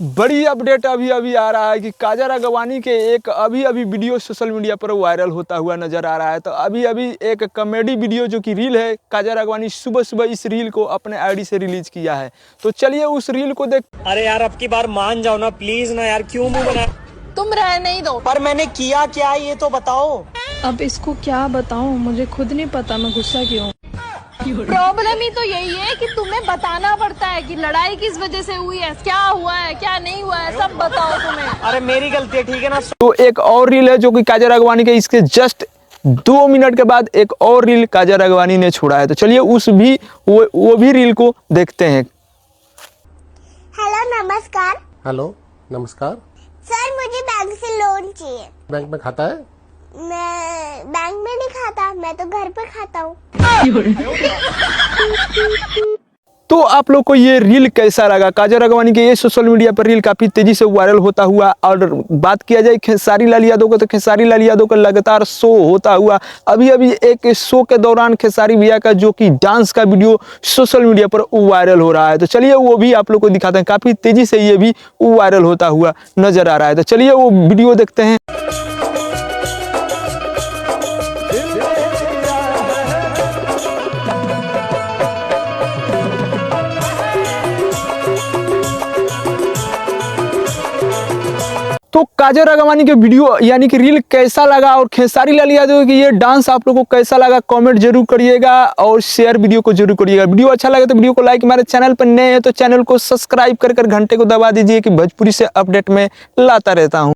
बड़ी अपडेट अभी अभी आ रहा है कि काजल राघवानी के एक अभी वीडियो सोशल मीडिया पर वायरल होता हुआ नजर आ रहा है। तो अभी एक कॉमेडी वीडियो जो कि रील है, काजल राघवानी सुबह इस रील को अपने आईडी से रिलीज किया है। तो चलिए उस रील को देख। अरे यार अब की बार मान जाओ ना प्लीज ना यार, क्यों मुंह बना। तुम रह नहीं दो। पर मैंने किया क्या ये तो बताओ। अब इसको क्या बताऊं, मुझे खुद नहीं पता मैं गुस्सा क्यों। प्रॉब्लम ही तो यही है कि तुम्हें बताना पड़ता है कि लड़ाई किस वजह से हुई है, क्या हुआ है क्या नहीं हुआ है, सब बताओ तुम्हें। अरे मेरी गलती है, ठीक है ना। तो एक और रील है जो कि काजल राघवानी के इसके जस्ट 2 मिनट के बाद एक और रील काजल राघवानी ने छोड़ा है। तो चलिए वो भी रील को देखते हैं। हेलो नमस्कार। हेलो नमस्कार। सर मुझे बैंक से लोन चाहिए। बैंक में खाता है? मैं बैंक में नहीं खाता, मैं तो घर पे खाता हूँ। तो आप लोग को ये रील कैसा लगा? काजल राघवानी के ये सोशल मीडिया पर रील काफी तेजी से वायरल होता हुआ। और बात किया जाए खेसारी लाल यादव का, तो खेसारी लाल यादव का लगातार शो होता हुआ अभी एक शो के दौरान खेसारी भैया का जो कि डांस का वीडियो सोशल मीडिया पर वायरल हो रहा है। तो चलिए वो भी आप लोग को दिखाते हैं। काफी तेजी से ये भी वायरल होता हुआ नजर आ रहा है। तो चलिए वो वीडियो देखते हैं। तो काजल राघवानी के वीडियो यानी कि रील कैसा लगा और खेसारी लाल यादव की ये डांस आप लोगों को कैसा लगा, कमेंट जरूर करिएगा और शेयर वीडियो को जरूर करिएगा। वीडियो अच्छा लगे तो वीडियो को लाइक, हमारे चैनल पर नए हैं तो चैनल को सब्सक्राइब कर घंटे को दबा दीजिए कि भोजपुरी से अपडेट में लाता रहता हूं।